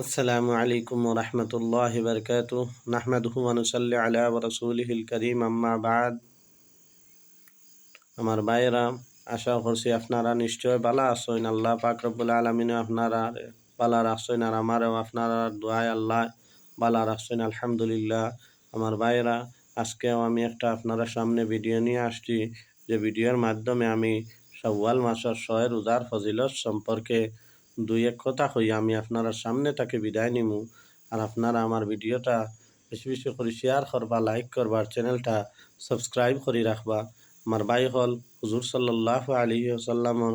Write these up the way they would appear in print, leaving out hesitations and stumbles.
আসসালামু আলাইকুম ওয়া রাহমাতুল্লাহি ওয়া বারাকাতুহু নাহমাদুহু ওয়া নুসাল্লি আলা রাসূলিহিল কারীম আম্মা বা'দ। আমার ভাইয়েরা, আশা করছি আপনারা নিশ্চয় ভালো আছেন। আল্লাহ পাক রব্বুল আলামিন আপনারা ভালো রাখছেন আর আমারও আপনারা দোয়ায় আল্লাহ ভালো রাখছেন, আলহামদুলিল্লাহ। আমার ভাইয়েরা, আজকেও আমি একটা আপনারা সামনে ভিডিও নিয়ে আসছি, যে ভিডিওর মাধ্যমে আমি শাওয়াল মাসের ৬ রোজার ফজিলত সম্পর্কে দুই এক কথা কই আমি আপনারা সামনে তাকে বিদায় নিমু। আর আপনারা আমার ভিডিওটা বেশি বেশি করে শেয়ার করবা, লাইক করবা, চ্যানেলটা সাবস্ক্রাইব করে রাখবা। আমার ভাই হল হুজুর সাল্লাল্লাহু আলাইহি ওয়াসাল্লামর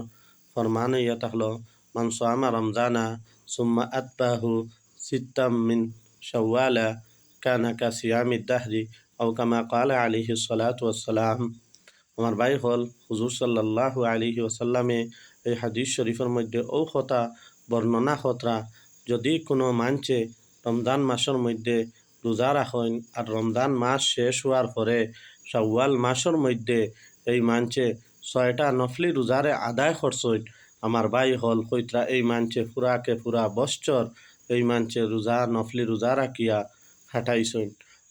ফরমান ইয়া থাকলো, মান সামা রমজানা সুম্মা আতবাহু সিত্তাম মিন শাওয়ালা কানা কা সিয়ামি দাহরি আও কামা ক্বালা আলাইহি সালাতু ওয়াসসালাম। আমার ভাই হল হুজুর সাল্লাল্লাহু আলাইহি ওয়াসাল্লামে এই হাদিস শরীফের মধ্যে ও কথা বর্ণনা খতরা, যদি কোনো মানছে রমজান মাসের মধ্যে রোজা রাখেন আর রমজান মাস শেষ হওয়ার পরে শাওয়াল মাসের মধ্যে এই মানছে ৬টা নফলি রোজারে আদায় করছেন, আমার ভাই হল কইতরা এই মানছে পুরাকে পুরা বছর এই মানছে রোজা নফলি রোজা রাখিয়া খাটাইছেন।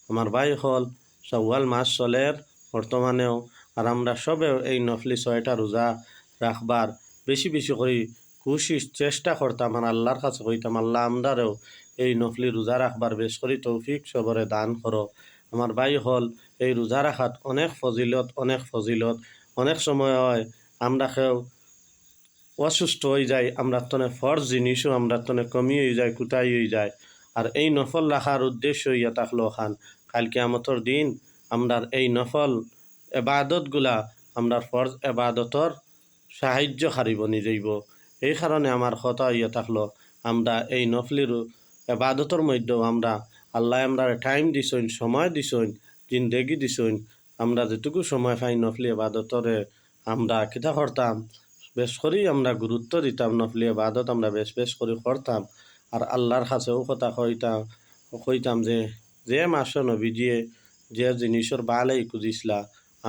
আমার ভাই হল শাওয়াল মাস চলের বর্তমানেও, আর আমরা সবেও এই নফলি ৬টা রোজা রাখবার বেশি বেশি করে কোশিশ চেষ্টা করতাম। আর আল্লাহর কাছে কইতাম, আল্লাহ আমরারেও এই নফলি রোজা রাখবার বেশ করে তৌফিক সবরে দান করো। আমার ভাই হল এই রোজা রাখাত অনেক ফজিলত, অনেক ফজিলত। অনেক সময় হয় আমরা কেউ অসুস্থ হয়ে যায়, আমরা তনে ফরজ জিনিসও আমরা তনে কমি হয়ে যায়, কোথায় হয়ে যায়। আর এই নফল রাখার উদ্দেশ্য ইয়া থাকলো খান কাল কিয়ামতের দিন আমরা এই নফল এবাদতগুলা আমরা ফরজ এবাদতর সাহায্য হারিব নিজেইব। এই কারণে আমার কথা ইয়া থাকলো, আমরা এই নফলির এবাদতর মধ্যেও আমরা আল্লাহ আমরা টাইম দিছইন, সময় দিছইন, জিন্দেগি দিছইন, আমরা যেটুকু সময় পাই নফলি এবাদতরে আমরা কিতা করতাম, বেশ করেই আমরা গুরুত্ব দিতাম। নফলি ইবাদত আমরা বেশ বেশ করে করতাম। আর আল্লাহর কাছেও কথা কইতাম যে যে মাসে নবীজিয়ে যে জিনিসের বালাই খুঁজিছিলা,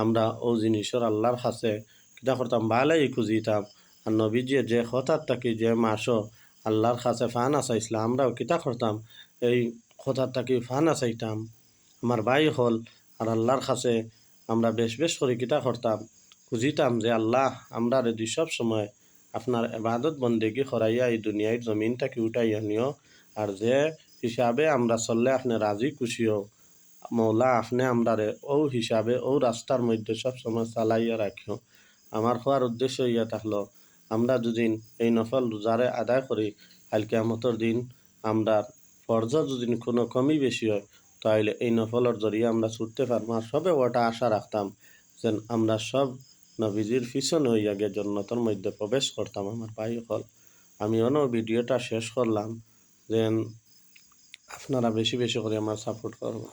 আমরা ও জিনিসের আল্লাহর কাছে কিতা করতাম, বালাই খুঁজিতাম। আর নবীজিয়ে যে হঠাৎ থাকি যে মাসও আল্লাহর কাছে ফান আসাইছিলাম, আমরাও কিতা করতাম, এই হঠাৎ থাকি ফান আসাইতাম। আমার ভাই হল আর আল্লাহর কাছে আমরা বেশ বেশ করে কিতা করতাম, খুঁজিতাম যে আল্লাহ আমরা রেডি সব সময় আপনার এবাদত বন্দেগি করাইয়া এই দুনিয়ার জমিনটাকে উঠাইয়া নিও। আর যে হিসাবে আমরা চললে আপনি রাজি খুশিও মৌলা আপনি আমরা ও হিসাবে ও রাস্তার মধ্যে সব সময় চালাইয়া রাখিও। আমার হওয়ার উদ্দেশ্য ইয়া থাকলো, আমরা দুদিন এই নফল রোজারে আদায় করি, কাল কিয়ামতের দিন আমরা ফরজ যদি কোনো কমি বেশি হয় তাহলে এই নফলের জরিয়ে আমরা ছুটতে পারবো। আর সবে ওটা আশা রাখতাম যেন আমরা সব নবীজির পিছনে হইয়া গিয়ে জন্নতের মধ্যে প্রবেশ করতাম। আমার ভাই হল আমি অন্য ভিডিওটা শেষ করলাম, যেন আপনারা বেশি বেশি করে আমার সাপোর্ট করবো।